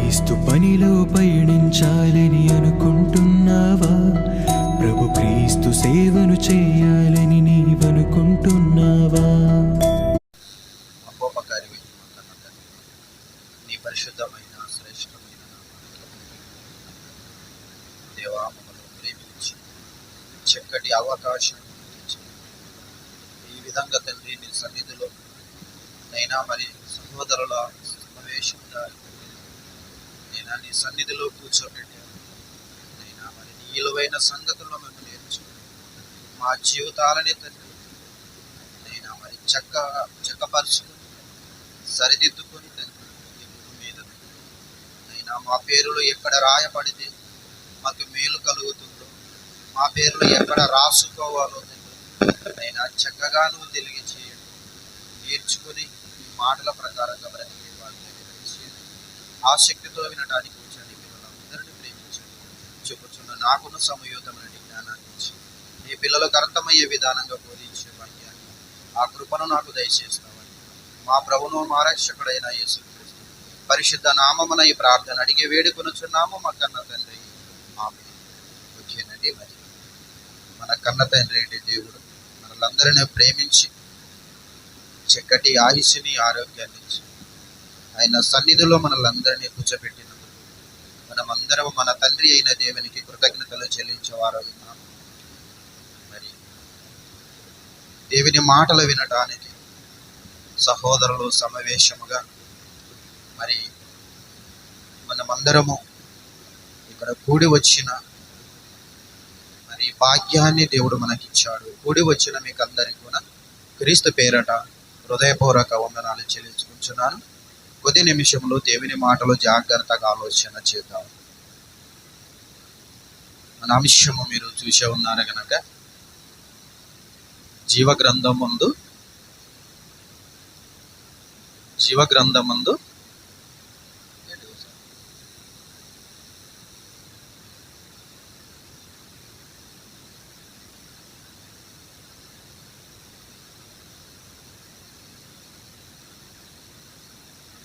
క్రీస్తు పనిలో పయనించాలని అనుకుంటున్నావా? ప్రభు క్రీస్తు సేవను చేయాలని నీవనుకుంటున్నావా? మహోపకారి నీ పరిశుద్ధమైన శ్రేష్టమైన దేవా, మమ్మల్ని ప్రేమించి చక్కటి అవకాశం ఇచ్చి ఈ విధంగా తండ్రి నీ సన్నిధిలో నైనా మరి సహోదరుల సమావేశంగా నైనా నీ సన్నిధిలో కూర్చోబెట్టాను. నైనా మరి నీ విలువైన సంగతుల్లో మేము నేర్చు మా జీవితాలని తండ్రి నైనా మరి చక్కపరుచుకొని సరిదిద్దుకొని తండ్రి ఈ భూమి మీద నైనా మా పేరులో ఎక్కడ రాయబడితే మాకు మేలు కలుగుతుందో, మా పేరులో ఎక్కడ రాసుకోవాలో నైనా చక్కగా నువ్వు తెలియచేయండి. నేర్చుకొని ఈ మాటల ప్రకారంగా బ్రతికే వాళ్ళు ఆసక్తితో వినడానికి వచ్చానికి వాళ్ళందరినీ ప్రేమించండి. చెప్పుచున్న నాకున్న సమయోతమైన జ్ఞానాన్ని ఇచ్చి నీ పిల్లలకు అర్థమయ్యే విధానంగా బోధించే వాక్యాన్ని ఆ కృపను నాకు దయచేస్తామని మా ప్రభును మా రక్షకుడైన యేసుక్రీస్తు పరిశుద్ధ నామమున ఈ ప్రార్థన అడిగి వేడుకొనుచున్నాము మా కన్న తండ్రి, ఆమేన్. ఓకేనండి. మరి మన కన్న తండ్రి ఏంటి దేవుడు మనలందరినీ ప్రేమించి చక్కటి ఆయుష్ని ఆరోగ్యాన్ని ఇచ్చి ఆయన సన్నిధిలో మనలందరినీ కూర్చోబెట్టినందుకు మనమందరం మన తండ్రి అయిన దేవునికి కృతజ్ఞతలు చెల్లించేవారు ఉన్నాము. మరి దేవుని మాటలు వినటానికి సహోదరులు సమావేశముగా మరి మనమందరము ఇక్కడ కూడి వచ్చిన మరి భాగ్యాన్ని దేవుడు మనకిచ్చాడు. కూడి వచ్చిన మీకు అందరికీ కూడా క్రీస్తు పేరట హృదయపూర్వక వందనాలు చెల్లించుకుంటున్నాను. కొద్ది నిమిషంలో దేవుని మాటలు జాగ్రత్తగా ఆలోచన చేద్దాం. మన అంశము మీరు చూసే ఉన్నారు కనుక జీవగ్రంథమందు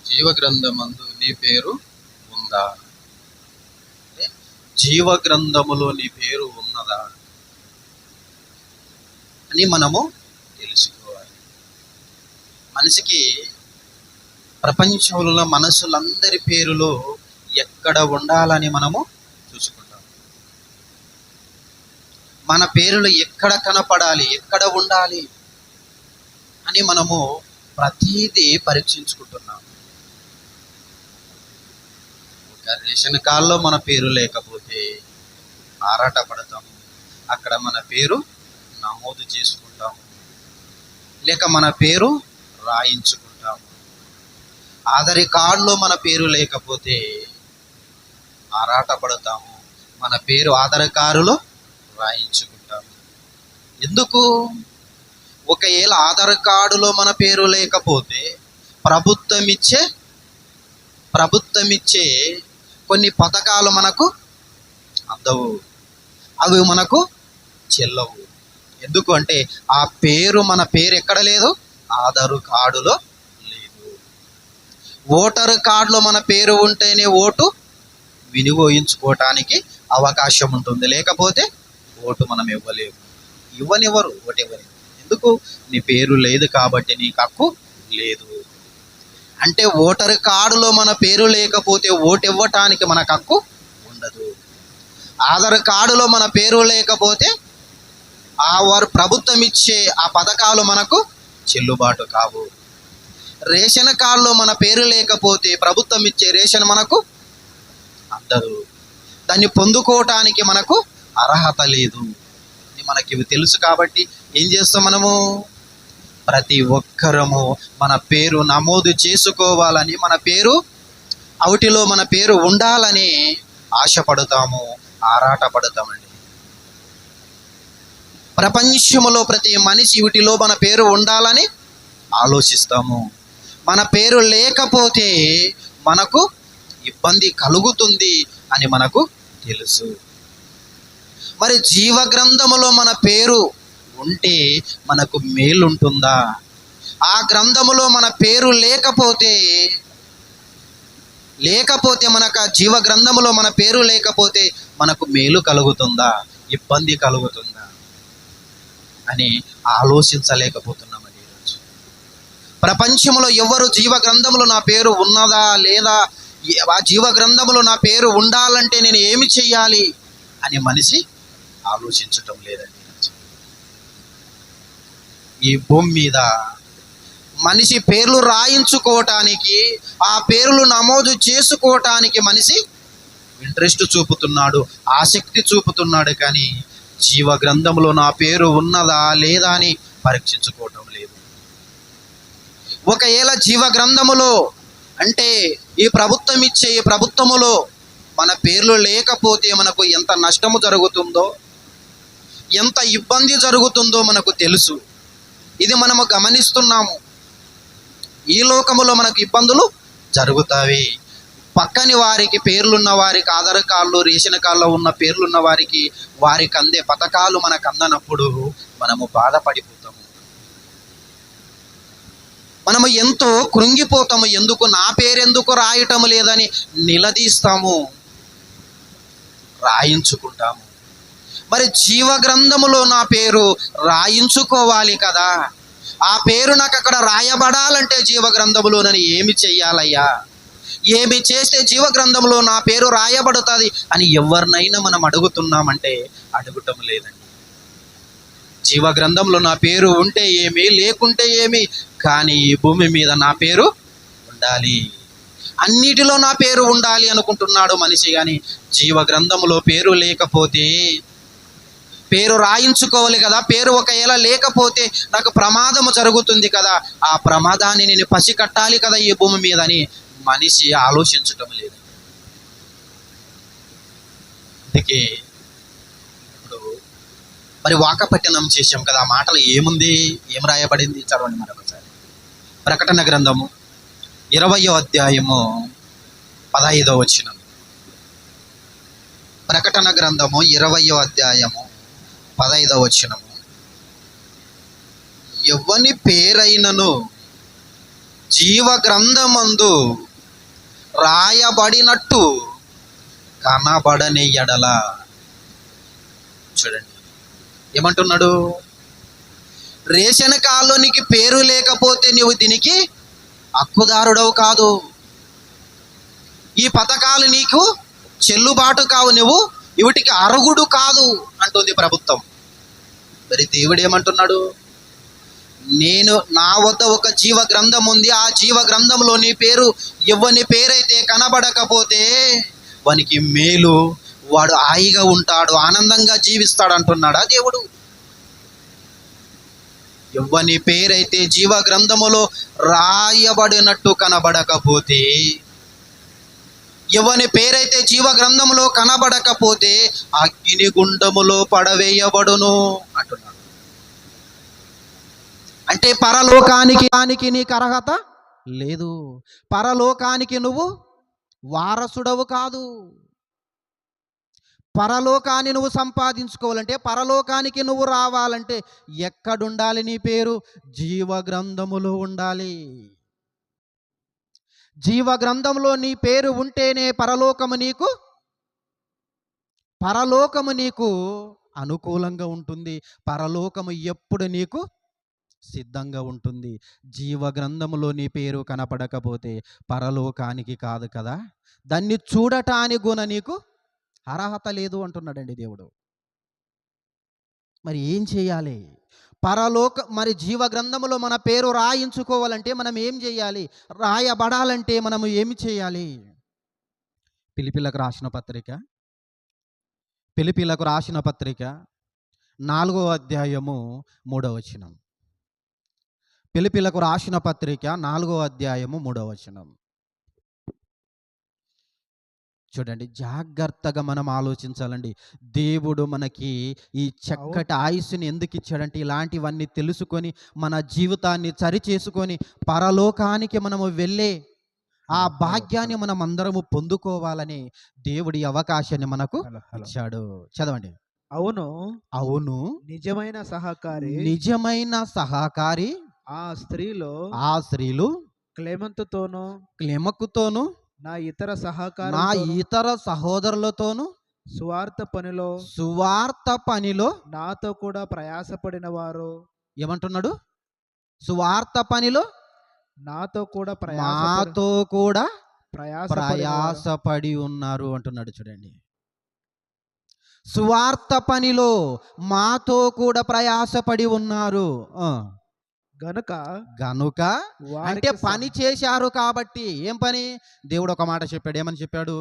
జీవగ్రంథమందు నీ పేరు ఉందా? జీవగ్రంథములో నీ పేరు ఉన్నదా అని మనము తెలుసుకోవాలి. మనిషికి ప్రపంచంలో మనుషులందరి పేరులో ఎక్కడ ఉండాలని మనము చూసుకుంటాం. మన పేరులు ఎక్కడ కనపడాలి, ఎక్కడ ఉండాలి అని మనము ప్రతిదీ పరీక్షించుకుంటున్నాం. రేషన్ కార్డులో మన పేరు లేకపోతే ఆరాటపడతాము, అక్కడ మన పేరు నమోదు చేసుకుంటాము, లేక మన పేరు రాయించుకుంటాము. ఆధార్ కార్డులో మన పేరు లేకపోతే ఆరాటపడతాము, మన పేరు ఆధార్ కార్డులో రాయించుకుంటాము. ఎందుకు? ఒకవేళ ఆధార్ కార్డులో మన పేరు లేకపోతే ప్రభుత్వం ఇచ్చే కొన్ని పథకాలు మనకు అందవు, అవి మనకు చెల్లవు. ఎందుకు అంటే ఆ పేరు మన పేరు ఎక్కడ లేదు, ఆధార్ కార్డులో లేదు. ఓటర్ కార్డులో మన పేరు ఉంటేనే ఓటు వినియోగించుకోవటానికి అవకాశం ఉంటుంది, లేకపోతే ఓటు మనం ఇవ్వనివ్వరు. ఓటు ఇవ్వని ఎందుకు? నీ పేరు లేదు కాబట్టి నీకు హక్కు లేదు. అంటే ఓటర్ కార్డులో మన పేరు లేకపోతే ఓటు ఇవ్వటానికి మనకు హక్కు ఉండదు. ఆధార్ కార్డులో మన పేరు లేకపోతే వారు ప్రభుత్వం ఇచ్చే ఆ పథకాలు మనకు చెల్లుబాటు కావు. రేషన్ కార్డులో మన పేరు లేకపోతే ప్రభుత్వం ఇచ్చే రేషన్ మనకు అందదు, దాన్ని పొందుకోవటానికి మనకు అర్హత లేదు. ఇది మనకి తెలుసు. కాబట్టి ఏం చేస్తాం మనము? ప్రతి ఒక్కరము మన పేరు నమోదు చేసుకోవాలని, మన పేరు అవుటిలో మన పేరు ఉండాలని ఆశపడతాము, ఆరాటపడతామండి. ప్రపంచంలో ప్రతి మనిషి వీటిలో మన పేరు ఉండాలని ఆలోచిస్తాము. మన పేరు లేకపోతే మనకు ఇబ్బంది కలుగుతుంది అని మనకు తెలుసు. మరి జీవగ్రంథములో మన పేరు ఉంటే మనకు మేలు ఉంటుందా? ఆ గ్రంథములో మన పేరు లేకపోతే లేకపోతే మనకు ఆ జీవ గ్రంథములో మన పేరు లేకపోతే మనకు మేలు కలుగుతుందా, ఇబ్బంది కలుగుతుందా అని ఆలోచించలేకపోతున్నామండి ఈరోజు. ప్రపంచంలో ఎవరు జీవ గ్రంథములో నా పేరు ఉన్నదా లేదా, ఆ జీవ గ్రంథములో నా పేరు ఉండాలంటే నేను ఏమి చెయ్యాలి అని మనిషి ఆలోచించటం లేదండి. ఈ భూమి మీద మనిషి పేర్లు రాయించుకోవటానికి, ఆ పేర్లు నమోదు చేసుకోవటానికి మనిషి ఇంట్రెస్ట్ చూపుతున్నాడు, ఆసక్తి చూపుతున్నాడు, కానీ జీవ గ్రంథంలో నా పేరు ఉన్నదా లేదా అని పరీక్షించుకోవటం లేదు. ఒకవేళ జీవ గ్రంథములో అంటే ఈ ప్రభుత్వం ఇచ్చే ఈ ప్రభుత్వములో మన పేర్లు లేకపోతే మనకు ఎంత నష్టము జరుగుతుందో, ఎంత ఇబ్బంది జరుగుతుందో మనకు తెలుసు. ఇది మనము గమనిస్తున్నాము. ఈ లోకములో మనకు ఇబ్బందులు జరుగుతాయి. పక్కని వారికి, పేర్లున్న వారికి, ఆధార్ కార్డులు, రేషన్ కార్డులో ఉన్న పేర్లున్న వారికి, వారికి అందే పథకాలు మనకు అందనప్పుడు మనము బాధపడిపోతాము. మనము ఎంతో కృంగిపోతాము. ఎందుకు నా పేరెందుకు రాయటం లేదని నిలదీస్తాము, రాయించుకుంటాము. మరి జీవ గ్రంథములో నా పేరు రాయించుకోవాలి కదా. ఆ పేరు నాకు అక్కడ రాయబడాలంటే జీవ గ్రంథములో నేను ఏమి చెయ్యాలయ్యా, ఏమి చేస్తే జీవ గ్రంథంలో నా పేరు రాయబడుతుంది అని ఎవరినైనా మనం అడుగుతున్నామంటే అడగటం లేదండి. జీవ గ్రంథంలో నా పేరు ఉంటే ఏమి, లేకుంటే ఏమి, కానీ ఈ భూమి మీద నా పేరు ఉండాలి, అన్నిటిలో నా పేరు ఉండాలి అనుకుంటున్నాడు మనిషి. కానీ జీవ గ్రంథంలో పేరు లేకపోతే, పేరు రాయించుకోవాలి కదా, పేరు ఒకవేళ లేకపోతే నాకు ప్రమాదము జరుగుతుంది కదా, ఆ ప్రమాదాన్ని నేను పసికట్టాలి కదా ఈ భూమి మీద అని మనిషి ఆలోచించటం లేదు. అందుకే ఇప్పుడు మరి వాకపట్టణం చేసాం కదా, ఆ మాటలు ఏముంది, ఏం రాయబడింది చదవండి మరొకసారి. ప్రకటన గ్రంథము 20వ అధ్యాయము 15వ వచనం. ప్రకటన గ్రంథము 20వ అధ్యాయము 15వ వచనము. ఎవని పేరైనను జీవ గ్రంథమందు రాయబడినట్టు కనబడని ఎడల. చూడండి ఏమంటున్నాడు, రేషన్ కార్డులో నీకు పేరు లేకపోతే నువ్వు దీనికి హక్కుదారుడవు కాదు, ఈ పథకాలు నీకు చెల్లుబాటు కావు, నువ్వు వీటికి అర్హుడు కాదు అంటుంది ప్రభుత్వం. మరి దేవుడు ఏమంటున్నాడు, నేను నా వద్ద ఒక జీవ గ్రంథం ఉంది, ఆ జీవ గ్రంథంలో నీ పేరు ఎవని పేరైతే కనబడకపోతే వానికి మేలు, వాడు హాయిగా ఉంటాడు, ఆనందంగా జీవిస్తాడు అంటున్నాడా దేవుడు. ఎవని పేరైతే జీవ గ్రంథములో రాయబడినట్టు కనబడకపోతే, ఎవని పేరైతే జీవ గ్రంథములో కనబడకపోతే అగ్ని గుండములో పడవేయబడును అంటున్నాడు. అంటే పరలోకానికి నీకు అర్హత లేదు, పరలోకానికి నువ్వు వారసుడవు కాదు. పరలోకాన్ని నువ్వు సంపాదించుకోవాలంటే, పరలోకానికి నువ్వు రావాలంటే ఎక్కడుండాలి నీ పేరు? జీవ గ్రంథములో ఉండాలి. జీవ గ్రంథంలో నీ పేరు ఉంటేనే పరలోకము నీకు అనుకూలంగా ఉంటుంది, పరలోకము ఎప్పుడు నీకు సిద్ధంగా ఉంటుంది. జీవ గ్రంథములో నీ పేరు కనపడకపోతే పరలోకానికి కాదు కదా, దాన్ని చూడటానికి గుణ నీకు అర్హత లేదు అంటున్నాడండి దేవుడు. మరి ఏం చేయాలి? మరి జీవ గ్రంథములో మన పేరు రాయించుకోవాలంటే మనం ఏం చేయాలి? రాయబడాలంటే మనము ఏమి చేయాలి? ఫిలిప్పీలకు రాసిన పత్రిక 4వ అధ్యాయము 3వ వచనం. ఫిలిప్పీలకు రాసిన పత్రిక 4వ అధ్యాయము 3వ వచనం. చూడండి, జాగ్రత్తగా మనం ఆలోచించాలండి. దేవుడు మనకి ఈ చక్కటి ఆయుస్సుని ఎందుకు ఇచ్చాడంటే ఇలాంటివన్నీ తెలుసుకొని మన జీవితాన్ని సరిచేసుకొని పరలోకానికి మనము వెళ్ళే ఆ భాగ్యాన్ని మనం అందరము పొందుకోవాలని దేవుడి అవకాశాన్ని మనకు ఇచ్చాడు. చదవండి. అవును నిజమైన సహకారి ఆ స్త్రీలు క్లెమకుతోను నా ఇతర నా సహకారులతోను ఇతర సహోదరులతోనూ సువార్త పనిలో సువార్త పనిలో నాతో కూడా ప్రయాసపడిన వారు ఏమంటున్నాడు? సువార్త పనిలో నాతో కూడా మాతో కూడా ప్రయాసపడిన వారు. ప్రయాసపడి ఉన్నారు అంటున్నాడు. చూడండి, సువార్త పనిలో మాతో కూడా ప్రయాసపడి ఉన్నారు. గనుక గనుక అంటే వారికి పని చేశారు కాబట్టి. ఏం పని? దేవుడు ఒక మాట చెప్పాడు. ఏమని చెప్పాడు?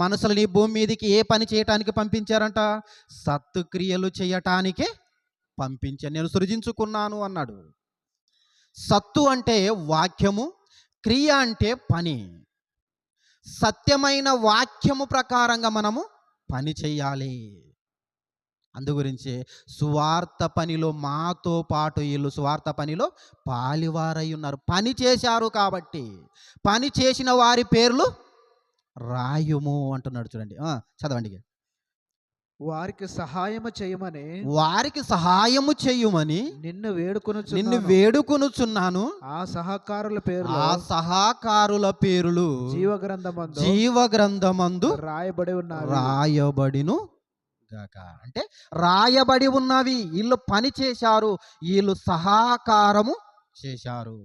మనుషులని భూమి మీదకి ఏ పని చేయటానికి పంపించారంట? సత్క్రియలు చేయటానికి పంపించాను, నేను సృజించుకున్నాను అన్నాడు. సత్తు అంటే వాక్యము, క్రియ అంటే పని. సత్యమైన వాక్యము ప్రకారంగా మనము పని చెయ్యాలి. అందుగురించి సువార్త పనిలో మాతో పాటు వీళ్ళు సువార్త పనిలో పాలివారై ఉన్నారు. పని చేశారు కాబట్టి పని చేసిన వారి పేర్లు రాయుము అంటున్నాడు. చూడండి, చదవండి. వారికి సహాయము చేయమని వారికి సహాయము చెయ్యమని నిన్ను వేడుకొనుచున్నాను. ఆ సహకారుల పేర్లు ఆ సహకారుల పేర్లు జీవగ్రంథమందు రాయబడి ఉన్నారు. రాయబడిను గాక. అంటే రాయబడి ఉన్నవి. వీళ్ళు పని చేశారు, వీళ్ళు సహకారము చేశారు,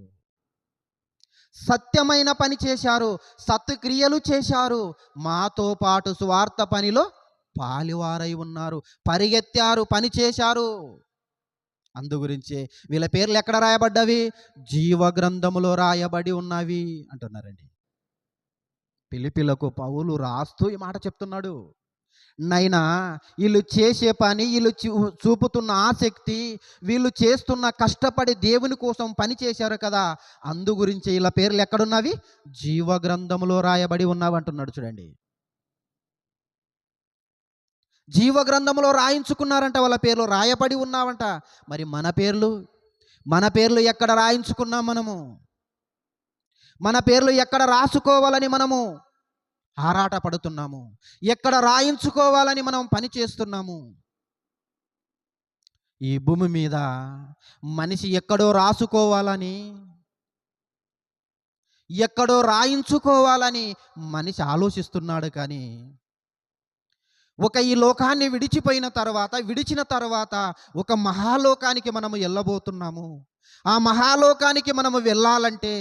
సత్యమైన పని చేశారు, సత్క్రియలు చేశారు, మాతో పాటు సువార్త పనిలో పాలివారై ఉన్నారు, పరిగెత్తారు, పని చేశారు. అందు గురించి వీళ్ళ పేర్లు ఎక్కడ రాయబడ్డవి? జీవగ్రంథములో రాయబడి ఉన్నవి అంటున్నారండి. ఫిలిప్పీలకు పౌలు రాస్తూ ఈ మాట చెప్తున్నాడు. నైనా వీళ్ళు చేసే పని, వీళ్ళు చూపుతున్న ఆసక్తి, వీళ్ళు చేస్తున్న కష్టపడి దేవుని కోసం పని చేశారు కదా, అందు గురించి వీళ్ళ పేర్లు ఎక్కడున్నవి? జీవగ్రంథములో రాయబడి ఉన్నవి అంటున్నాడు. చూడండి, జీవగ్రంథములో రాయించుకున్నారంట, వాళ్ళ పేర్లు రాయబడి ఉన్నావంట. మరి మన పేర్లు ఎక్కడ రాయించుకున్నాం? మన పేర్లు ఎక్కడ రాసుకోవాలని మనము ఆరాట పడుతున్నాము? ఎక్కడ రాయించుకోవాలని మనం పని చేస్తున్నాము? ఈ భూమి మీద మనిషి ఎక్కడో రాసుకోవాలని, ఎక్కడో రాయించుకోవాలని మనిషి ఆలోచిస్తున్నాడు. కానీ ఈ లోకాన్ని విడిచిన తర్వాత ఒక మహాలోకానికి మనము వెళ్ళబోతున్నాము. ఆ మహాలోకానికి మనము వెళ్ళాలంటే,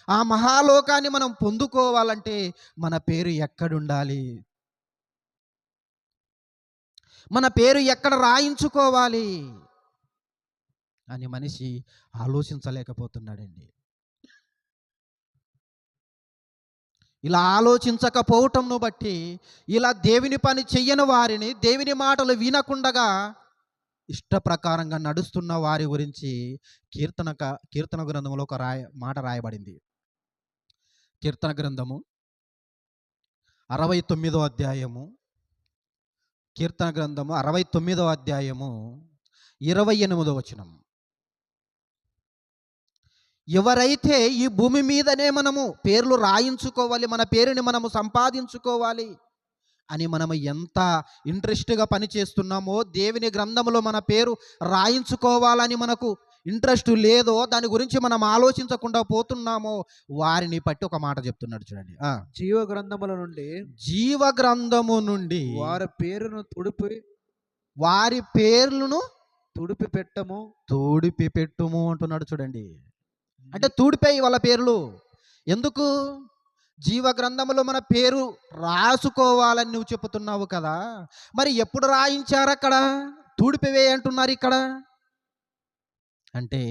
ఆ మహాలోకాన్ని మనం పొందుకోవాలంటే మన పేరు ఎక్కడుండాలి? మన పేరు ఎక్కడ రాయించుకోవాలి అని మనిషి ఆలోచించలేకపోతున్నాడండి. ఇలా ఆలోచించకపోవటంను బట్టి, ఇలా దేవుని పని చెయ్యని వారిని, దేవుని మాటలు వినకుండగా ఇష్ట ప్రకారంగా నడుస్తున్న వారి గురించి కీర్తన గ్రంథంలో ఒక మాట రాయబడింది. కీర్తన గ్రంథము 69వ అధ్యాయము, కీర్తన గ్రంథము 69వ అధ్యాయము 28వ వచనం. ఎవరైతే ఈ భూమి మీదనే మనము పేర్లు రాయించుకోవాలి, మన పేరుని మనము సంపాదించుకోవాలి అని మనము ఎంత ఇంట్రెస్ట్గా పని చేస్తున్నామో, దేవుని గ్రంథంలో మన పేరు రాయించుకోవాలని మనకు ఇంట్రెస్ట్ లేదో, దాని గురించి మనం ఆలోచించకుండా పోతున్నామో, వారిని బట్టి ఒక మాట చెప్తున్నాడు. చూడండి, జీవగ్రంథము నుండి వారి పేర్లను తూడిపి పెట్టుము అంటున్నాడు. చూడండి, అంటే తూడిపోయి వాళ్ళ పేర్లు. ఎందుకు? జీవగ్రంథములో మన పేరు రాసుకోవాలని నువ్వు చెప్తున్నావు కదా, మరి ఎప్పుడు రాయించారు? అక్కడ తూడిపివే అంటున్నారు. ఇక్కడ అంటే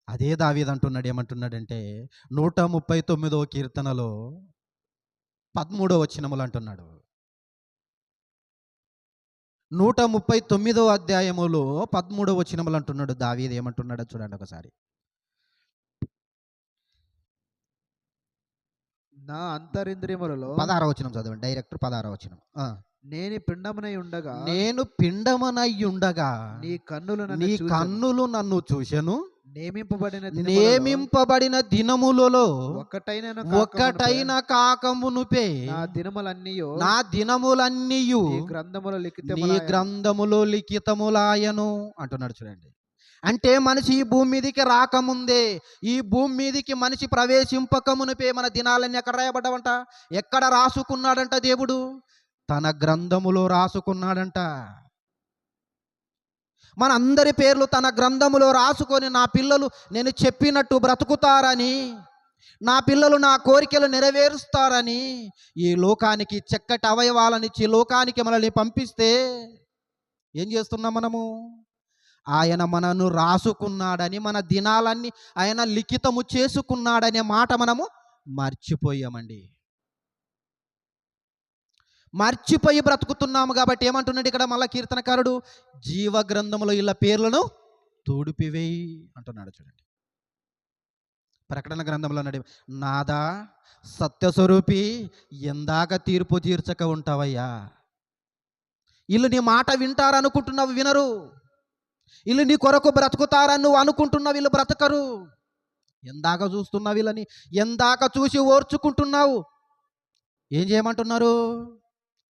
అదే దావీదు అంటున్నాడు. ఏమంటున్నాడంటే 139వ కీర్తనలో 13వ వచనములు అంటున్నాడు. 139వ అధ్యాయములో 13వ వచనములు అంటున్నాడు దావీదు. ఏమంటున్నాడో చూడండి ఒకసారి. నా అంతరింద్రియములలో 16వ వచనం చదవండి, డైరెక్ట్ 16వ వచనం. నేను పిండమునై ఉండగా నీ కన్నులు నన్ను చూసెను. నియమింపబడిన దినములలో ఒక్కటైన కాకమునుపే నా దినములన్నీయు నీ గ్రంథములో లిఖితములాయను అంటున్నాడు. చూడండి, అంటే మనిషి ఈ భూమి మీదకి రాకముందే, ఈ భూమి మీదకి మనిషి ప్రవేశింపకమునిపే మన దినాలన్నీ ఎక్కడ రాయబడ్డావంట? ఎక్కడ రాసుకున్నాడంట దేవుడు? తన గ్రంథములో రాసుకున్నాడంట. మన అందరి పేర్లు తన గ్రంథములో రాసుకొని, నా పిల్లలు నేను చెప్పినట్టు బ్రతుకుతారని, నా పిల్లలు నా కోరికలు నెరవేరుస్తారని ఈ లోకానికి చక్కటి అవయవాలనిచ్చి లోకానికి మనల్ని పంపిస్తే ఏం చేస్తున్నాం మనము? ఆయన మనను రాసుకున్నాడని, మన దినాలన్నీ ఆయన లిఖితము చేసుకున్నాడనే మాట మనము మర్చిపోయామండి. మర్చిపోయి బ్రతుకుతున్నాము. కాబట్టి ఏమంటున్నాడు ఇక్కడ మళ్ళా కీర్తనకారుడు? జీవ గ్రంథములో ఇలా పేర్లను తోడిపివేయి అంటున్నాడు. చూడండి, ప్రకటన గ్రంథంలో అన్నాడు, నాదా సత్యస్వరూపి, ఎందాక తీర్పు తీర్చక ఉంటావయ్యా. వీళ్ళు నీ మాట వింటారనుకుంటున్నావు, వినరు. వీళ్ళు నీ కొరకు బ్రతుకుతారని నువ్వు అనుకుంటున్నావు, వీళ్ళు బ్రతకరు. ఎందాక చూస్తున్నావు వీళ్ళని, ఎందాక చూసి ఓర్చుకుంటున్నావు. ఏం చేయమంటున్నారు?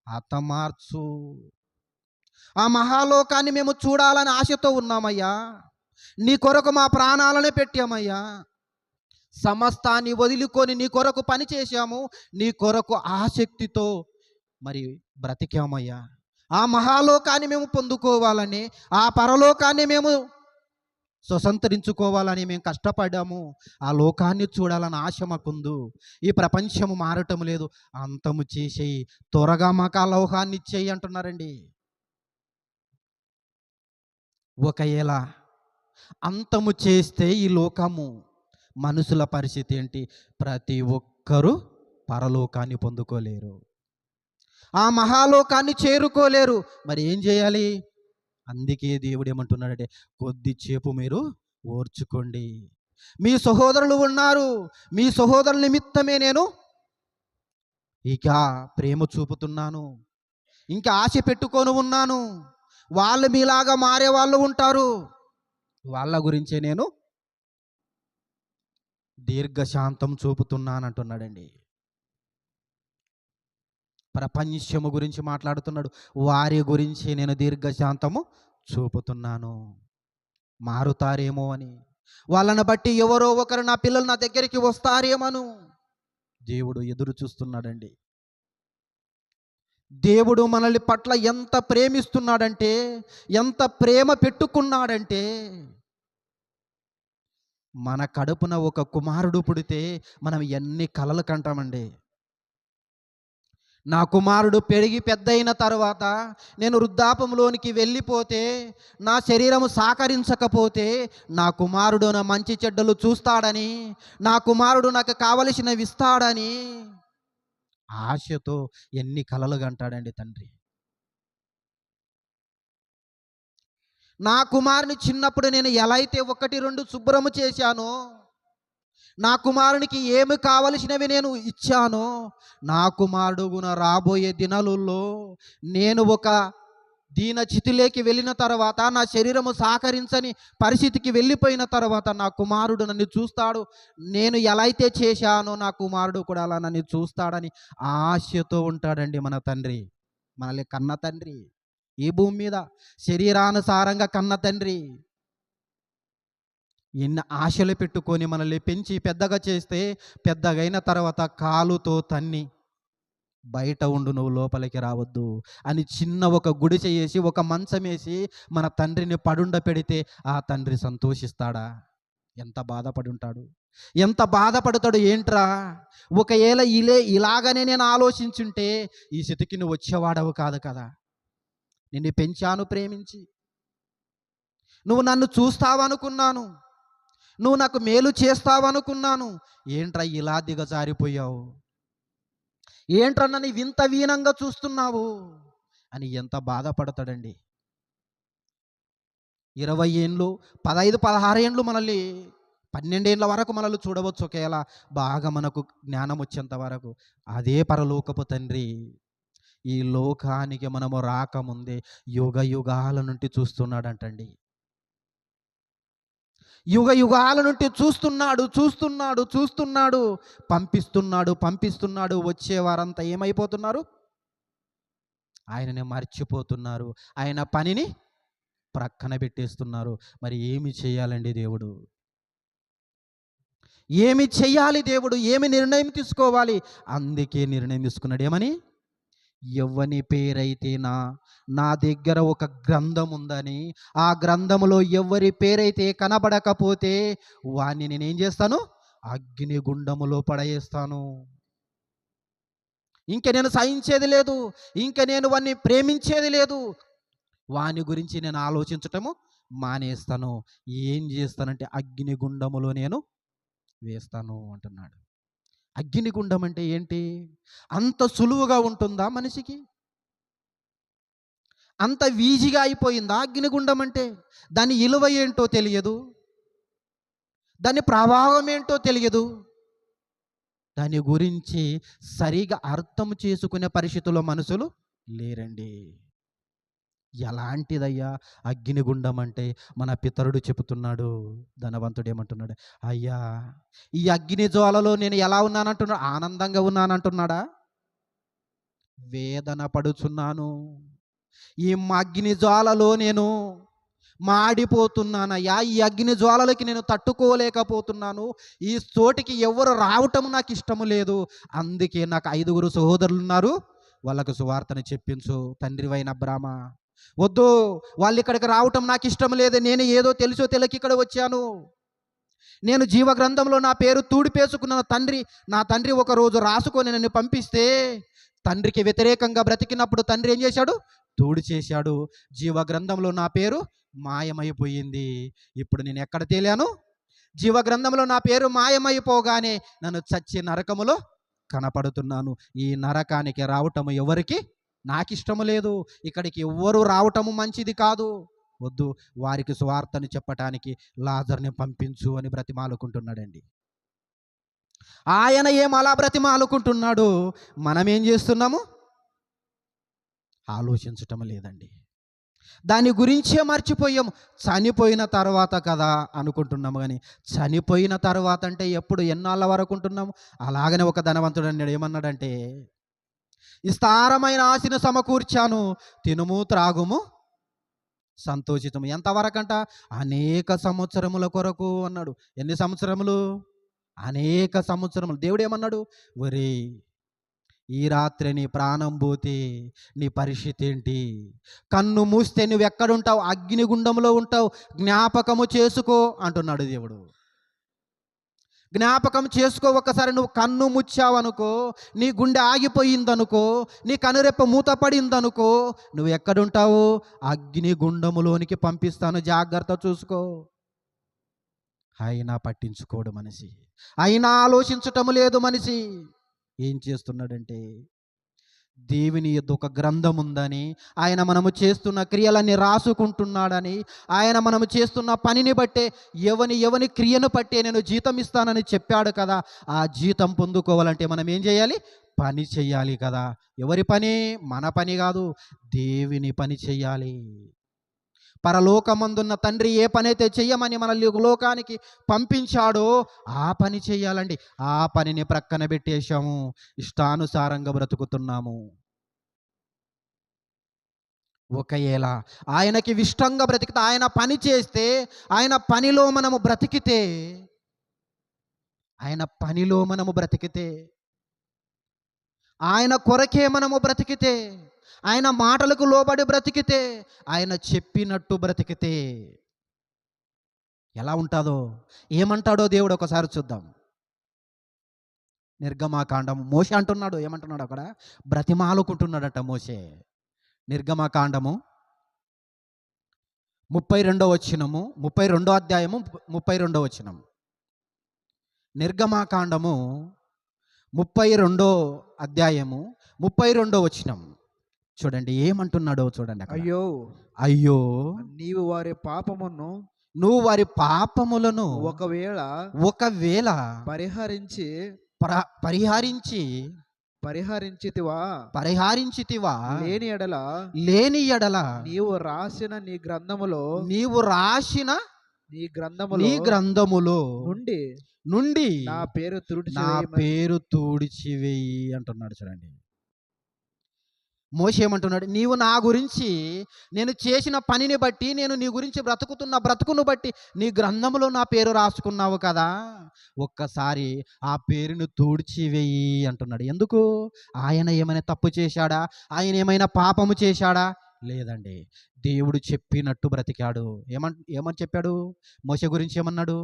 హతమార్చు. ఆ మహాలోకాన్ని మేము చూడాలని ఆశతో ఉన్నామయ్యా. నీ కొరకు మా ప్రాణాలనే పెట్టామయ్యా. సమస్తాన్ని వదులుకొని నీ కొరకు పని చేశాము. నీ కొరకు ఆసక్తితో మరి బ్రతికామయ్యా. ఆ మహాలోకాన్ని మేము పొందుకోవాలని, ఆ పరలోకాన్ని మేము స్వతంత్రించుకోవాలని మేము కష్టపడ్డాము. ఆ లోకాన్ని చూడాలని ఆశ మాకుందు. ఈ ప్రపంచము మారటం లేదు, అంతము చేసేయి, త్వరగా మాకు ఆ లోకాన్ని ఇచ్చేయి అంటున్నారండి. ఒకవేళ అంతము చేస్తే ఈ లోకము, మనుషుల పరిస్థితి ఏంటి? ప్రతి ఒక్కరూ పరలోకాన్ని పొందుకోలేరు, ఆ మహాలోకాన్ని చేరుకోలేరు. మరి ఏం చేయాలి? అందుకే దేవుడు ఏమంటున్నాడంటే, కొద్దిసేపు మీరు ఓర్చుకోండి. మీ సహోదరులు ఉన్నారు, మీ సహోదరుల నిమిత్తమే నేను ఇక ప్రేమ చూపుతున్నాను, ఇంకా ఆశ పెట్టుకొని ఉన్నాను. వాళ్ళు మీలాగా మారే వాళ్ళు ఉంటారు, వాళ్ళ గురించే నేను దీర్ఘశాంతం చూపుతున్నాను అంటున్నాడండి. ప్రపంచము గురించి మాట్లాడుతున్నాడు, వారి గురించి నేను దీర్ఘశాంతము చూపుతున్నాను. మారుతారేమో అని, వాళ్ళని బట్టి ఎవరో ఒకరు నా పిల్లలు నా దగ్గరికి వస్తారేమోను దేవుడు ఎదురు చూస్తున్నాడండి. దేవుడు మనల్ని పట్ల ఎంత ప్రేమిస్తున్నాడంటే, ఎంత ప్రేమ పెట్టుకున్నాడంటే, మన కడుపున ఒక కుమారుడు పుడితే మనం ఎన్ని కలలు కంటామండి. నా కుమారుడు పెరిగి పెద్దయిన తర్వాత నేను వృద్ధాపంలోనికి వెళ్ళిపోతే, నా శరీరము సహకరించకపోతే, నా కుమారుడు నా మంచి చెడ్డలు చూస్తాడని, నా కుమారుడు నాకు కావలసినవి ఇస్తాడని ఆశతో ఎన్ని కలలు కంటాడండి తండ్రి. నా కుమారుని చిన్నప్పుడు నేను ఎలా అయితే 1-2 శుభ్రము చేశానో, నా కుమారునికి ఏమి కావలసినవి నేను ఇచ్చానో, నా కుమారుడు రాబోయే దినాలలో నేను ఒక దీన చితిలోకి వెళ్ళిన తర్వాత, నా శరీరము సహకరించని పరిస్థితికి వెళ్ళిపోయిన తర్వాత నా కుమారుడు నన్ను చూస్తాడు. నేను ఎలా అయితే చేశానో నా కుమారుడు కూడా అలా నన్ను చూస్తాడని ఆశతో ఉంటాడండి మన తండ్రి, మనల్ని కన్న తండ్రి. ఈ భూమి మీద శరీరానుసారంగా కన్న తండ్రి ఎన్ని ఆశలు పెట్టుకొని మనల్ని పెంచి పెద్దగా చేస్తే, పెద్దగైన తర్వాత కాలుతో తన్ని బయట ఉండు, నువ్వు లోపలికి రావద్దు అని చిన్న ఒక గుడిసె వేసి, ఒక మంచం వేసి మన తండ్రిని పడుండ పెడితే ఆ తండ్రి సంతోషిస్తాడా? ఎంత బాధపడి ఉంటాడు, ఎంత బాధపడతాడు. ఏంట్రా, ఒకవేళ ఇలాగనే నేను ఆలోచించుంటే ఈ స్థితికి నువ్వు వచ్చేవాడవు కాదు కదా. నిన్ను పెంచాను ప్రేమించి, నువ్వు నన్ను చూస్తావనుకున్నాను, నువ్వు నాకు మేలు చేస్తావనుకున్నాను, ఏంట్రా ఇలా దిగజారిపోయావు, ఏంట్రా నన్ను వింత వీనంగా చూస్తున్నావు అని ఎంత బాధపడతాడండి. 20 ఏండ్లు, 15, 16 ఏండ్లు మనల్ని, 12 ఏండ్ల వరకు మనల్ని చూడవచ్చు ఒకవేళ బాగా మనకు జ్ఞానం వచ్చేంత వరకు. అదే పరలోకపు తండ్రి ఈ లోకానికి మనము రాకముందే యుగ యుగాల నుండి చూస్తున్నాడంటండి. యుగ యుగాల నుండి చూస్తున్నాడు, పంపిస్తున్నాడు. వచ్చేవారంతా ఏమైపోతున్నారు? ఆయనని మర్చిపోతున్నారు, ఆయన పనిని ప్రక్కన పెట్టేస్తున్నారు. మరి ఏమి చేయాలండి దేవుడు? ఏమి చెయ్యాలి దేవుడు? ఏమి నిర్ణయం తీసుకోవాలి? అందుకే నిర్ణయం తీసుకున్నాడు. ఏమని? ఎవ్వని పేరైతే నా దగ్గర ఒక గ్రంథం ఉందని, ఆ గ్రంథములో ఎవరి పేరైతే కనబడకపోతే వాణ్ణి నేనేం చేస్తాను? అగ్నిగుండములో పడేస్తాను. ఇంక నేను సహించేది లేదు, ఇంక నేను వాణ్ణి ప్రేమించేది లేదు, వాని గురించి నేను ఆలోచించటము మానేస్తాను. ఏం చేస్తానంటే అగ్నిగుండములో నేను వేస్తాను అంటున్నాడు. అగ్నిగుండం అంటే ఏంటి? అంత సులువుగా ఉంటుందా మనిషికి? అంత ఈజీగా అయిపోయిందా అగ్నిగుండం అంటే? దాని విలువ ఏంటో తెలియదు, దాని ప్రభావం ఏంటో తెలియదు, దాని గురించి సరిగా అర్థం చేసుకునే పరిస్థితుల్లో మనుషులు లేరండి. ఎలాంటిదయ్యా అగ్నిగుండం అంటే? మన పితరుడు చెబుతున్నాడు. ధనవంతుడు ఏమంటున్నాడు? అయ్యా, ఈ అగ్ని జ్వాలలో నేను ఎలా ఉన్నానంటున్నాడు? ఆనందంగా ఉన్నానంటున్నాడా? వేదన పడుచున్నాను, ఈ అగ్ని జ్వాలలో నేను మాడిపోతున్నానయ్యా, ఈ అగ్ని జ్వాలలకి నేను తట్టుకోలేకపోతున్నాను, ఈ చోటికి ఎవరు రావటం నాకు ఇష్టము లేదు, అందుకే నాకు 5 సహోదరులు ఉన్నారు, వాళ్ళకు సువార్తను చెప్పించు తండ్రివైన అబ్రామ. వద్దు, వాళ్ళు ఇక్కడికి రావటం నాకు ఇష్టం లేదు, నేను ఏదో తెలుసో తెలియక ఇక్కడ వచ్చాను, నేను జీవ గ్రంథంలో నా పేరు తూడిపేసుకున్న నా తండ్రి ఒకరోజు రాసుకొని నన్ను పంపిస్తే, తండ్రికి వ్యతిరేకంగా బ్రతికినప్పుడు తండ్రి ఏం చేశాడు? తూడి చేశాడు. జీవ గ్రంథంలో నా పేరు మాయమైపోయింది. ఇప్పుడు నేను ఎక్కడ తేలాను? జీవ గ్రంథంలో నా పేరు మాయమైపోగానే నన్ను చచ్చి నరకములో కనపడుతున్నాను. ఈ నరకానికి రావటము ఎవరికి నాకు ఇష్టము లేదు, ఇక్కడికి ఎవ్వరూ రావటము మంచిది కాదు, వద్దు, వారికి సువార్తను చెప్పటానికి లాజర్ని పంపించు అని బ్రతిమాలుకుంటున్నాడండి. ఆయన ఏం అలా బ్రతిమాలుకుంటున్నాడు, మనం ఏం చేస్తున్నాము? ఆలోచించటం లేదండి. దాని గురించే మర్చిపోయాము. చనిపోయిన తర్వాత కదా అనుకుంటున్నాము, కానీ చనిపోయిన తర్వాత అంటే ఎప్పుడు, ఎన్నాళ్ళ వరకు ఉంటున్నాము? అలాగనే ఒక ధనవంతుడు అన్నాడు. ఏమన్నాడంటే, విస్తారమైన ఆశను సమకూర్చాను, తినుము త్రాగుము సంతోషితము. ఎంతవరకంట? అనేక సంవత్సరముల కొరకు అన్నాడు. ఎన్ని సంవత్సరములు? అనేక సంవత్సరములు. దేవుడు ఏమన్నాడు? ఒరే, ఈ రాత్రి నీ ప్రాణం పోతే నీ పరిస్థితి ఏంటి? కన్ను మూస్తే నువ్వు ఎక్కడుంటావు? అగ్నిగుండంలో ఉంటావు, జ్ఞాపకము చేసుకో అంటున్నాడు దేవుడు. జ్ఞాపకం చేసుకో. ఒక్కసారి నువ్వు కన్ను ముచ్చావనుకో, నీ గుండె ఆగిపోయిందనుకో, నీ కనురెప్ప మూతపడిందనుకో, నువ్వు ఎక్కడుంటావు? అగ్నిగుండములోనికి పంపిస్తాను, జాగ్రత్త చూసుకో. అయినా పట్టించుకోడు మనిషి, అయినా ఆలోచించటం లేదు మనిషి. ఏం చేస్తున్నాడంటే, దేవుని యొద్ద ఒక గ్రంథం ఉందని, ఆయన మనము చేస్తున్న క్రియలన్నీ రాసుకుంటున్నాడని, ఆయన మనము చేస్తున్న పనిని బట్టే ఎవని క్రియను బట్టే నేను జీతం ఇస్తానని చెప్పాడు కదా. ఆ జీతం పొందుకోవాలంటే మనం ఏం చేయాలి? పని చెయ్యాలి కదా. ఎవరి పని? మన పని కాదు, దేవుని పని చెయ్యాలి. పరలోకమందున్న తండ్రి ఏ పని అయితే చెయ్యమని మన లోకానికి పంపించాడో ఆ పని చెయ్యాలండి. ఆ పనిని ప్రక్కన పెట్టేశాము, ఇష్టానుసారంగా బ్రతుకుతున్నాము. ఒకవేళ ఆయనకి ఇష్టంగా బ్రతికితే, ఆయన పని చేస్తే, ఆయన పనిలో మనము బ్రతికితే, ఆయన పనిలో మనము బ్రతికితే, ఆయన కొరకే మనము బ్రతికితే, ఆయన మాటలకు లోబడి బ్రతికితే, ఆయన చెప్పినట్టు బ్రతికితే ఎలా ఉంటుందో, ఏమంటాడో దేవుడు ఒకసారి చూద్దాం. నిర్గమాకాండం. మోషే అంటున్నాడు, ఏమంటున్నాడు అక్కడ? బ్రతిమాలుకుంటున్నాడట మోషే. నిర్గమాకాండము 32వ వచనము, 32వ అధ్యాయము 32వ వచనం. నిర్గమాకాండము 32వ అధ్యాయము 32వ వచనం చూడండి, ఏమంటున్నాడో చూడండి అక్కడ. అయ్యో, అయ్యో, నీవు వారి పాపమును, నువ్వు వారి పాపములను ఒకవేళ పరిహరించితివా లేని ఎడల నీవు రాసిన నీ గ్రంథములో నుండి నా పేరు తూడిచివేయి అంటున్నాడు. చూడండి, మోషే ఏమంటున్నాడు, నీవు నా గురించి నేను చేసిన పనిని బట్టి, నేను నీ గురించి బ్రతుకుతున్న బ్రతుకును బట్టి నీ గ్రంథములో నా పేరు రాసుకున్నావు కదా, ఒక్కసారి ఆ పేరును తుడిచివేయి అంటున్నాడు. ఎందుకు? ఆయన ఏమైనా తప్పు చేశాడా? ఆయన ఏమైనా పాపము చేశాడా? లేదండి. దేవుడు చెప్పినట్టు బ్రతికాడు. ఏమని చెప్పాడు? మోషే గురించి ఏమన్నాడు?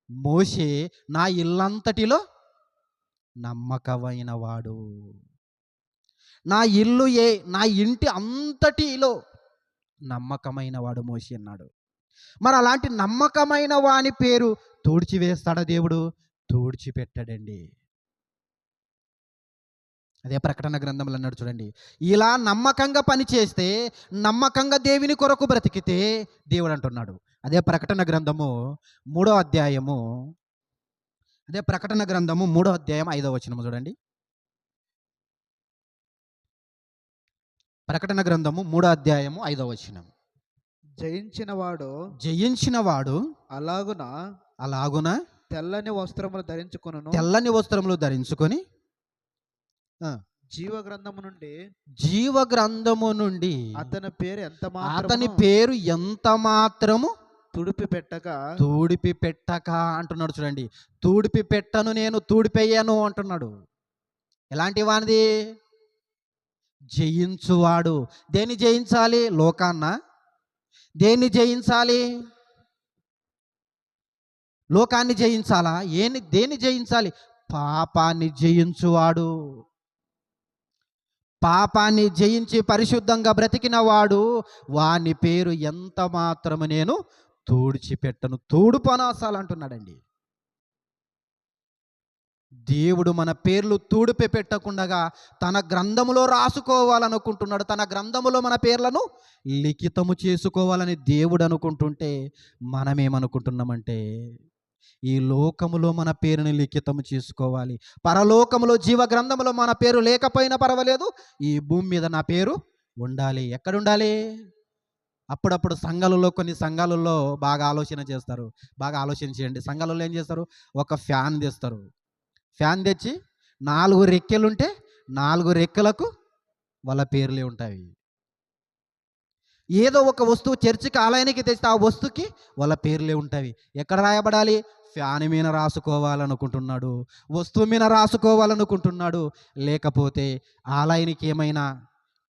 మోషే నా ఇల్లంతటిలో నమ్మకమైన వాడు. నా ఇంటి అంతటిలో నమ్మకమైన వాడు మోషే అన్నాడు. మరి అలాంటి నమ్మకమైన వాని పేరు తుడిచివేస్తాడా దేవుడు? తుడిచిపెట్టాడండి. అదే ప్రకటన గ్రంథంలో అన్నాడు చూడండి, ఇలా నమ్మకంగా పని చేస్తే, నమ్మకంగా దేవుని కొరకు బ్రతికితే దేవుడు అంటున్నాడు. అదే ప్రకటన గ్రంథము 3వ అధ్యాయము, అదే ప్రకటన గ్రంథము 3వ అధ్యాయం 5వ వచనము చూడండి. ప్రకటన గ్రంథము 3వ అధ్యాయము 5వ వచనం. జయించిన వాడు అలాగున తెల్లని వస్త్రములు ధరించుకొని జీవ గ్రంథము నుండి అతని పేరు ఎంత మాత్రము తుడిపి పెట్టక అంటున్నాడు చూడండి. తూడిపి పెట్టను, నేను తూడిపెయ్యను అంటున్నాడు. ఎలాంటి వానిది? జయించువాడు. దేన్ని జయించాలి? లోకాన్న. దేన్ని జయించాలి? లోకాన్ని జయించాలా? దేన్ని జయించాలి? పాపాన్ని జయించువాడు. పాపాన్ని జయించి పరిశుద్ధంగా బ్రతికిన వాడు, వాని పేరు ఎంత మాత్రము నేను తుడిచిపెట్టను. తూడుపనాసాలు అంటున్నాడండి. దేవుడు మన పేర్లు తూడిపి పెట్టకుండా తన గ్రంథములో రాసుకోవాలనుకుంటున్నాడు. తన గ్రంథములో మన పేర్లను లిఖితము చేసుకోవాలని దేవుడు అనుకుంటుంటే, మనమేమనుకుంటున్నామంటే ఈ లోకములో మన పేరుని లిఖితము చేసుకోవాలి, పరలోకములో జీవ గ్రంథములో మన పేరు లేకపోయినా పర్వాలేదు, ఈ భూమి మీద నా పేరు ఉండాలి. ఎక్కడుండాలి? అప్పుడప్పుడు కొన్ని సంఘాలలో బాగా ఆలోచన చేస్తారు. బాగా ఆలోచన చేయండి. సంఘాలలో ఏం చేస్తారు? ఒక ఫ్యాన్ తెస్తారు. ఫ్యాన్ తెచ్చి 4 రెక్కలుంటే 4 రెక్కలకు వాళ్ళ పేర్లే ఉంటాయి. ఏదో ఒక వస్తువు చర్చికి, ఆలయానికి తెస్తే ఆ వస్తువుకి వాళ్ళ పేర్లే ఉంటాయి. ఎక్కడ రాయబడాలి? ఫ్యాన్ మీద రాసుకోవాలనుకుంటున్నాడు, వస్తువు మీద రాసుకోవాలనుకుంటున్నాడు. లేకపోతే ఆలయానికి ఏమైనా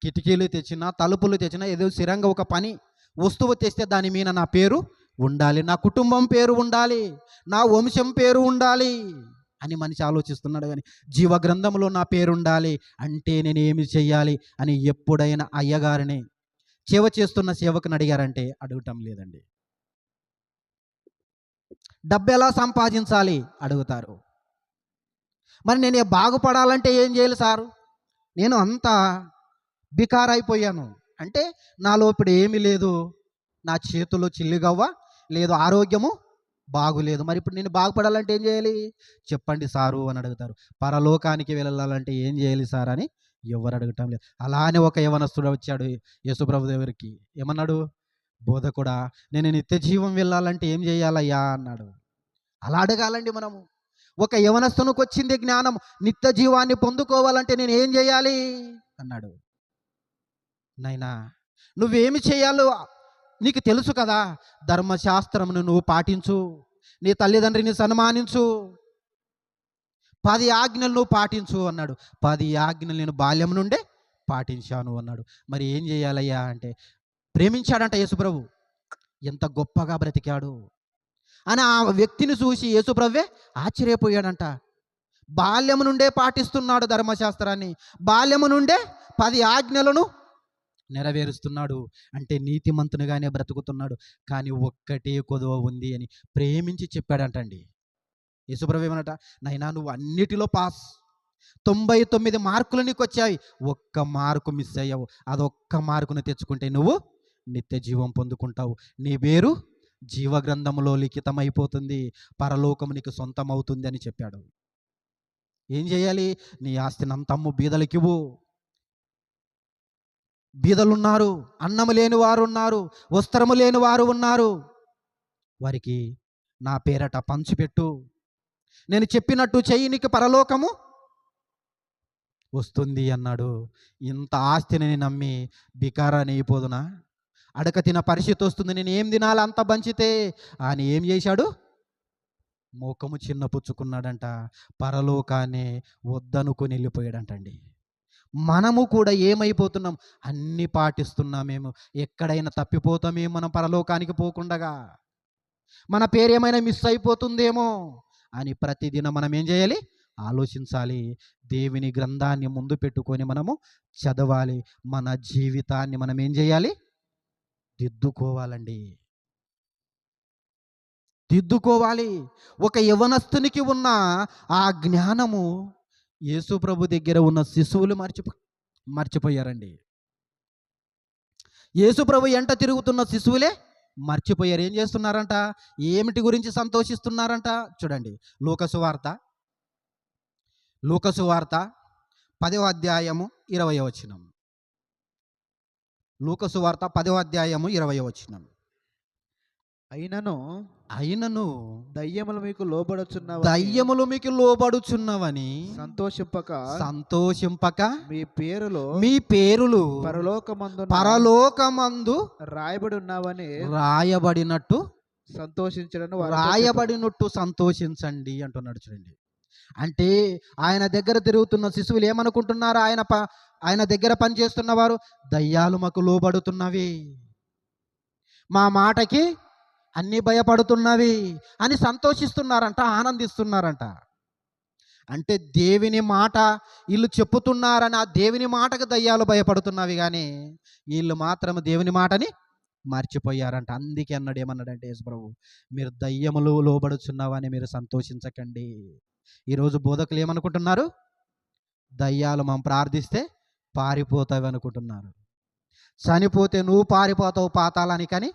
కిటికీలు తెచ్చినా, తలుపులు తెచ్చినా, ఏదో స్థిరంగా ఒక పని వస్తువు తెస్తే దాని మీద నా పేరు ఉండాలి, నా కుటుంబం పేరు ఉండాలి, నా వంశం పేరు ఉండాలి అని మనిషి ఆలోచిస్తున్నాడు. కానీ జీవ గ్రంథంలో నా పేరు ఉండాలి అంటే నేను ఏమి చెయ్యాలి అని ఎప్పుడైనా అయ్యగారిని సేవ చేస్తున్న సేవకుని అడిగారంటే అడగటం లేదండి. డబ్బు ఎలా సంపాదించాలి అడుగుతారు. మరి నేను బాగుపడాలంటే ఏం చేయాలి సారు? నేను అంతా బికారైపోయాను అంటే, నాలో ఇప్పుడు ఏమీ లేదు, నా చేతుల్లో చిల్లిగవ్వ లేదు, ఆరోగ్యము బాగులేదు. మరి ఇప్పుడు నేను బాగుపడాలంటే ఏం చేయాలి చెప్పండి సారు అని అడుగుతారు. పరలోకానికి వెళ్ళాలంటే ఏం చేయాలి సార్ అని ఎవరు అడగటం లేదు. అలానే ఒక యవనస్తుడు వచ్చాడు యేసుప్రభు దగ్గరికి. ఏమన్నాడు? బోధకుడా, నేను నిత్య జీవం వెళ్ళాలంటే ఏం చేయాలయ్యా అన్నాడు. అలా అడగాలండి మనము. ఒక యవనస్తునికి వచ్చింది జ్ఞానం, నిత్య జీవాన్ని పొందుకోవాలంటే నేను ఏం చేయాలి అన్నాడు. నైనా నువ్వేమి చేయాలో నీకు తెలుసు కదా, ధర్మశాస్త్రమును నువ్వు పాటించు, నీ తల్లిదండ్రిని సన్మానించు, 10 ఆజ్ఞలు నువ్వు పాటించు అన్నాడు. 10 ఆజ్ఞలు నేను బాల్యం నుండే పాటించాను అన్నాడు. మరి ఏం చేయాలయ్యా అంటే, ప్రేమించాడంట యేసుప్రభు. ఎంత గొప్పగా బ్రతికాడు అని ఆ వ్యక్తిని చూసి యేసుప్రభువే ఆశ్చర్యపోయాడంట. బాల్యము నుండే పాటిస్తున్నాడు ధర్మశాస్త్రాన్ని, బాల్యము నుండే 10 ఆజ్ఞలను నెరవేరుస్తున్నాడు అంటే నీతిమంతునిగానే బ్రతుకుతున్నాడు. కానీ ఒక్కటే కొదువ ఉంది అని ప్రేమించి చెప్పాడంటండి. యేసుప్రభు ఏమన్నట, నైనా నువ్వు అన్నిటిలో పాస్, 99 మార్కులు నీకు వచ్చాయి, 1 మార్కు మిస్ అయ్యావు, అదొక్క మార్కును తెచ్చుకుంటే నువ్వు నిత్య జీవం పొందుకుంటావు, నీ పేరు జీవగ్రంథంలో లిఖితమైపోతుంది, పరలోకము నీకు సొంతం అవుతుంది అని చెప్పాడు. ఏం చేయాలి? నీ ఆస్తిని అంతమ్ము, బీదలకివ్వు. బీదలున్నారు, అన్నము లేని వారు ఉన్నారు, వస్త్రము లేని వారు ఉన్నారు, వారికి నా పేరట పంచిపెట్టు, నేను చెప్పినట్టు చెయ్యి, నీకు పరలోకము వస్తుంది అన్నాడు. ఇంత ఆస్తిని నమ్మి బికారాన్ని అయిపోదునా? అడక తిన పరిస్థితి వస్తుంది, నేను ఏం తినాలి అంత పంచితే అని ఏం చేశాడు? మోకము చిన్న పుచ్చుకున్నాడంట, పరలోకాన్ని వద్దనుకొని వెళ్ళిపోయాడంటండి. మనము కూడా ఏమైపోతున్నాం? అన్నీ పాటిస్తున్నామేమో, ఎక్కడైనా తప్పిపోతామేమో మనం పరలోకానికి పోకుండగా, మన పేరు ఏమైనా మిస్ అయిపోతుందేమో అని ప్రతిదినం మనం ఏం చేయాలి? ఆలోచించాలి. దేవుని గ్రంథాన్ని ముందు పెట్టుకొని మనము చదవాలి. మన జీవితాన్ని మనం ఏం చేయాలి? దిద్దుకోవాలండి, దిద్దుకోవాలి. ఒక యవనస్తునికి ఉన్న ఆ జ్ఞానము యేసు ప్రభు దగ్గర ఉన్న శిశువులు మర్చిపోయారండి. యేసు ప్రభు ఎంట తిరుగుతున్న శిశువులే మర్చిపోయారు. ఏం చేస్తున్నారంట? ఏమిటి గురించి సంతోషిస్తున్నారంట? చూడండి, లూకాసు వార్త 10వ అధ్యాయము 20వ వచనం. లూకాసు వార్త 10వ అధ్యాయము 20వ వచనం. అయినను దయ్యములు మీకు దయ్యములు మీకు లోబడుచున్నవని సంతోషింపక మీ పేరులు పరలోకమందు రాయబడినట్టు సంతోషించండి అంటున్నాడు. చూడండి, అంటే ఆయన దగ్గర తిరుగుతున్న శిశువులు ఏమనుకుంటున్నారు? ఆయన దగ్గర పనిచేస్తున్న వారు, దయ్యాలు మాకు లోబడుతున్నవి, మా మాటకి అన్నీ భయపడుతున్నవి అని సంతోషిస్తున్నారంట, ఆనందిస్తున్నారంట. అంటే దేవుని మాట వీళ్ళు చెప్పుతున్నారని ఆ దేవుని మాటకు దయ్యాలు భయపడుతున్నవి, కానీ వీళ్ళు మాత్రం దేవుని మాటని మర్చిపోయారంట. అందుకే అన్నాడు, ఏమన్నాడంటే యేసు ప్రభు, మీరు దయ్యములు లోబడుచున్నావని మీరు సంతోషించకండి. ఈరోజు బోధకులు ఏమనుకుంటున్నారు? దయ్యాలు మనం ప్రార్థిస్తే పారిపోతావి అనుకుంటున్నారు. చనిపోతే నువ్వు పారిపోతావు పాతాళానికి అని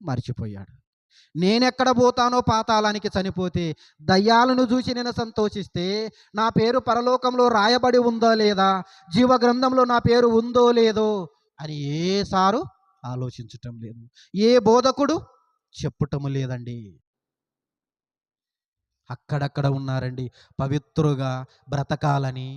మర్చిపోయాడు. నేనెక్కడ పోతానో పాతాళానికి చనిపోతే, దయ్యాలను చూసి నేను సంతోషిస్తే నా పేరు పరలోకంలో రాయబడి ఉందో లేదా, జీవ గ్రంథంలో నా పేరు ఉందో లేదో అని ఏ సారు ఆలోచించటం లేదు, ఏ బోధకుడు చెప్పటం లేదండి. అక్కడక్కడ ఉన్నారండి, పవిత్రుగా బ్రతకాలని,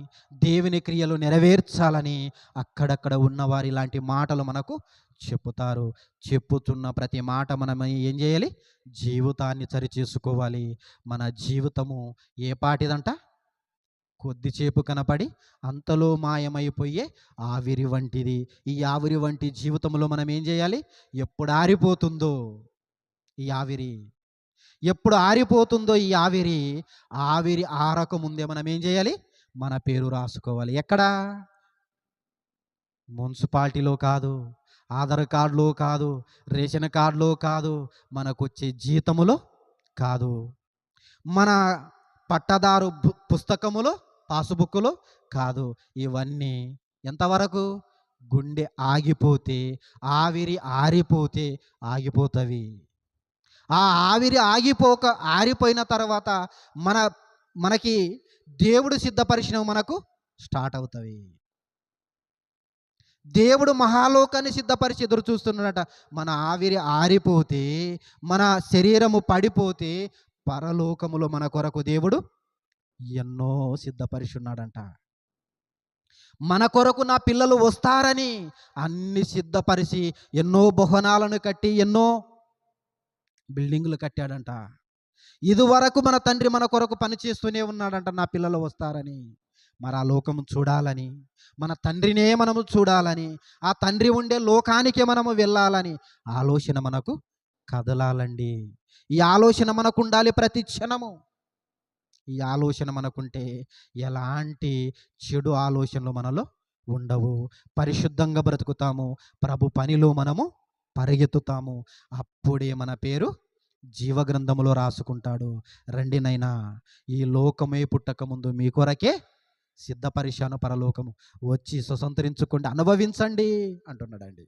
దేవుని క్రియలు నెరవేర్చాలని అక్కడక్కడ ఉన్నవారు ఇలాంటి మాటలు మనకు చెప్పుతారు. చెప్పుతున్న ప్రతి మాట మనం ఏం చేయాలి? జీవితాన్ని సరిచేసుకోవాలి. మన జీవితము ఏ పాటిదంట? కొద్దిసేపు కనపడి అంతలో మాయమైపోయే ఆవిరి వంటిది. ఈ ఆవిరి వంటి జీవితంలో మనం ఏం చేయాలి? ఎప్పుడు ఆరిపోతుందో ఈ ఆవిరి, ఎప్పుడు ఆరిపోతుందో ఈ ఆవిరి ఆరకముందే మనం ఏం చేయాలి? మన పేరు రాసుకోవాలి. ఎక్కడ? మున్సిపాలిటీలో కాదు, ఆధార్ కార్డులో కాదు, రేషన్ కార్డులో కాదు, మనకు వచ్చే జీతములో కాదు, మన పట్టదారు పుస్తకములో, పాసుబుక్కులో కాదు. ఇవన్నీ ఎంతవరకు? గుండె ఆగిపోతే, ఆవిరి ఆరిపోతే ఆగిపోతవి. ఆ ఆవిరి ఆరిపోయిన తర్వాత మనకి దేవుడు సిద్ధపరిచినవి మనకు స్టార్ట్ అవుతాయి. దేవుడు మహాలోకాన్ని సిద్ధపరిచి ఎదురు చూస్తున్నాడట. మన ఆవిరి ఆరిపోతే, మన శరీరము పడిపోతే, పరలోకములో మన కొరకు దేవుడు ఎన్నో సిద్ధపరిచున్నాడంట. మన కొరకు నా పిల్లలు వస్తారని అన్ని సిద్ధపరిచి ఎన్నో భవనాలను కట్టి ఎన్నో బిల్డింగులు కట్టాడంట. ఇదివరకు మన తండ్రి మన కొరకు పనిచేస్తూనే ఉన్నాడంట, నా పిల్లలు వస్తారని. మరి ఆ లోకము చూడాలని, మన తండ్రినే మనము చూడాలని, ఆ తండ్రి ఉండే లోకానికే మనము వెళ్ళాలని ఆలోచన మనకు కదలాలండి. ఈ ఆలోచన మనకు ఉండాలి ప్రతి క్షణము. ఈ ఆలోచన మనకుంటే ఎలాంటి చెడు ఆలోచనలు మనలో ఉండవు. పరిశుద్ధంగా బ్రతుకుతాము, ప్రభు పనిలో మనము పరిగెత్తుతాము. అప్పుడే మన పేరు జీవగ్రంథములో రాసుకుంటాడు. రండి నైనా, ఈ లోకమే పుట్టక ముందు మీ కొరకే సిద్ధపరిశాను పరలోకము, వచ్చి స్వతంత్రించుకోండి, అనుభవించండి అంటున్నాడండి.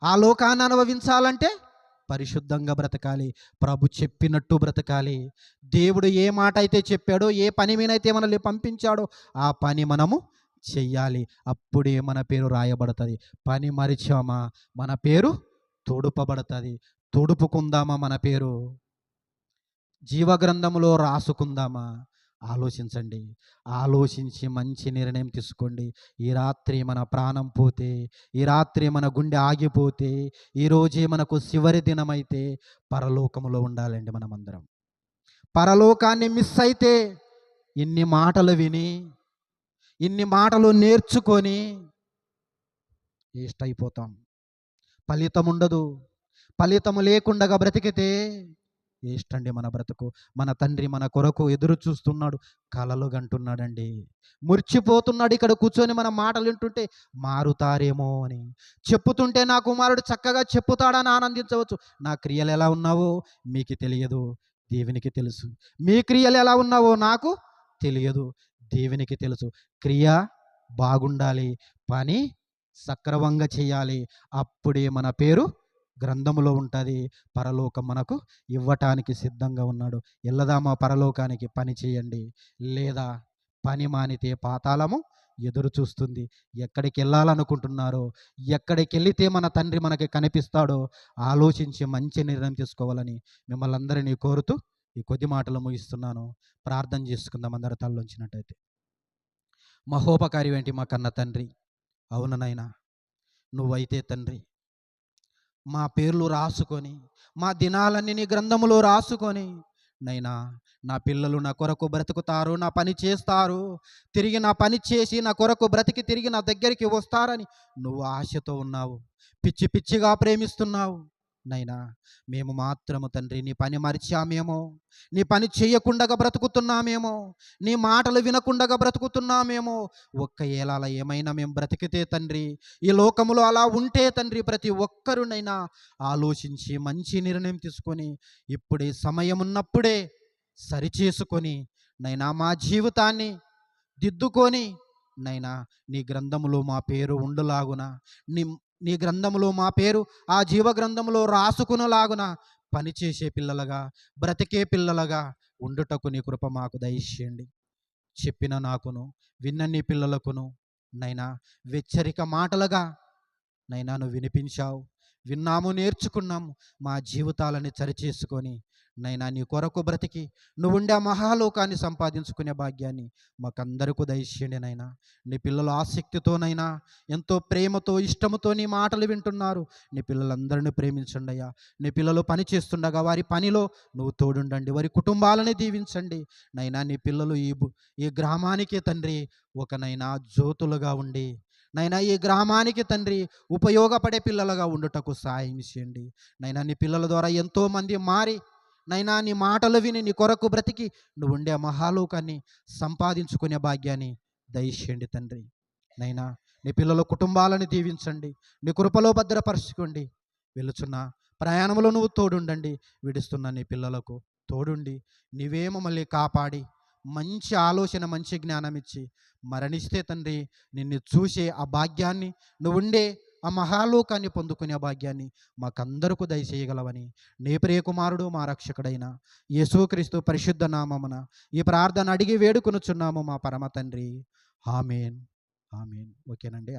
ఆ లోకాన్ని అనుభవించాలంటే పరిశుద్ధంగా బ్రతకాలి, ప్రభు చెప్పినట్టు బ్రతకాలి. దేవుడు ఏ మాట అయితే చెప్పాడో, ఏ పని మీదైతే మనల్ని పంపించాడో ఆ పని మనము చెయ్యాలి. అప్పుడే మన పేరు రాయబడుతుంది. పని మరిచామా మన పేరు తొడుపబడుతుంది. తొడుపుకుందామా మన పేరు జీవగ్రంథంలో రాసుకుందామా? ఆలోచించండి. ఆలోచించి మంచి నిర్ణయం తీసుకోండి. ఈ రాత్రి మన ప్రాణం పోతే, ఈ రాత్రి మన గుండె ఆగిపోతే, ఈరోజే మనకు చివరి దినమైతే పరలోకములో ఉండాలండి మనమందరం. పరలోకాన్ని మిస్ అయితే ఇన్ని మాటలు విని, ఇన్ని మాటలు నేర్చుకొని వేస్ట్ అయిపోతాం. ఫలితం ఉండదు. ఫలితము లేకుండా బ్రతికితే వేస్ట్ అండి మన బ్రతుకు. మన తండ్రి మన కొరకు ఎదురు చూస్తున్నాడు, కలలు గంటున్నాడండి. మురిచిపోతున్నాడు ఇక్కడ కూర్చొని మన మాటలు వింటుంటే మారుతారేమో అని. చెప్పుతుంటే నా కుమారుడు చక్కగా చెప్పుతాడని ఆనందించవచ్చు. నా క్రియలు ఎలా ఉన్నావో మీకు తెలియదు, దేవునికి తెలుసు. మీ క్రియలు ఎలా ఉన్నావో నాకు తెలియదు, దేవునికి తెలుసు. క్రియ బాగుండాలి, పని సక్రమంగా చేయాలి. అప్పుడే మన పేరు గ్రంథములో ఉంటుంది. పరలోకం మనకు ఇవ్వటానికి సిద్ధంగా ఉన్నాడు. వెళ్ళదామా పరలోకానికి? పని చేయండి. లేదా పని మానితే పాతాళము ఎదురు చూస్తుంది. ఎక్కడికి వెళ్ళాలనుకుంటున్నారో, ఎక్కడికి వెళితే మన తండ్రి మనకి కనిపిస్తాడో ఆలోచించి మంచి నిర్ణయం తీసుకోవాలని మిమ్మల్ని అందరినీ కోరుతూ ఈ కొద్ది మాటలు ముగిస్తున్నాను. ప్రార్థన చేసుకుందాం అందరి తలలోంచినట్టయితే. మహోపకారి ఏంటి మా కన్న తండ్రి, అవును నాయనా, నువ్వైతే తండ్రి మా పేర్లు రాసుకొని, మా దినాలన్నీ నీ గ్రంథములో రాసుకొని, నైనా నా పిల్లలు నా కొరకు బ్రతుకుతారు, నా పని చేస్తారు, తిరిగి నా పని చేసి నా కొరకు బ్రతికి తిరిగి నా దగ్గరికి వస్తారని నువ్వు ఆశతో ఉన్నావు. పిచ్చి పిచ్చిగా ప్రేమిస్తున్నావు నైనా. మేము మాత్రము తండ్రి నీ పని మరిచామేమో, నీ పని చేయకుండా బ్రతుకుతున్నామేమో, నీ మాటలు వినకుండా బ్రతుకుతున్నామేమో. ఒక్క ఏలాల ఏమైనా మేము బ్రతికితే తండ్రి, ఈ లోకములో అలా ఉంటే తండ్రి, ప్రతి ఒక్కరునైనా ఆలోచించి మంచి నిర్ణయం తీసుకొని ఇప్పుడే సమయం ఉన్నప్పుడే సరిచేసుకొని నైనా మా జీవితాన్ని దిద్దుకొని నైనా నీ గ్రంథములో మా పేరు ఉండులాగున, నీ నీ గ్రంథములో మా పేరు ఆ జీవ గ్రంథములో రాసుకునలాగున పనిచేసే పిల్లలుగా, బ్రతికే పిల్లలుగా ఉండుటకు నీ కృప మాకు దయచేయండి. చెప్పిన నాకును, విన్న నీ పిల్లలకును నైనా వెచ్చరిక మాటలుగా నైనా నువ్వు వినిపించావు. విన్నాము, నేర్చుకున్నాము. మా జీవితాలని సరిచేసుకొని నైనా నీ కొరకు బ్రతికి నువ్వు ఉండే మహాలోకాన్ని సంపాదించుకునే భాగ్యాన్ని మాకందరికీ దయచేయండి నైనా. నీ పిల్లలు ఆసక్తితోనైనా ఎంతో ప్రేమతో ఇష్టముతో నీ మాటలు వింటున్నారు. నీ పిల్లలందరినీ ప్రేమించండి అయ్యా. నీ పిల్లలు పని చేస్తుండగా వారి పనిలో నువ్వు తోడుండండి, వారి కుటుంబాలని దీవించండి నైనా. నీ పిల్లలు ఈ గ్రామానికి తండ్రి ఒకనైనా జ్యోతులుగా ఉండి నైనా ఈ గ్రామానికి తండ్రి ఉపయోగపడే పిల్లలుగా ఉండుటకు సాయం చేయండి నైనా. నీ పిల్లల ద్వారా ఎంతోమంది మారి నైనా నీ మాటలు విని నీ కొరకు బ్రతికి నువ్వు ఉండే మహాలోకాన్ని సంపాదించుకునే భాగ్యాన్ని దయచేయండి తండ్రి నైనా. నీ పిల్లల కుటుంబాలను దీవించండి, నీ కృపలో భద్రపరచుకోండి. వెళుచున్న ప్రయాణంలో నువ్వు తోడుండండి. విడుస్తున్న నీ పిల్లలకు తోడుండి నీవే మమ్మల్ని కాపాడి మంచి ఆలోచన, మంచి జ్ఞానం ఇచ్చి మరణిస్తే తండ్రి నిన్ను చూసే ఆ భాగ్యాన్ని, నువ్వు ఉండే ఆ మహాలోకాన్ని పొందుకునే భాగ్యాన్ని మాకందరకు దయచేయగలవని నీ ప్రియకుమారుడు మా రక్షకుడైన యేసుక్రీస్తు పరిశుద్ధ నామమున ఈ ప్రార్థన అడిగి వేడుకొనుచున్నాము మా పరమ తండ్రి. ఆమేన్, ఆమేన్. ఓకేనండి.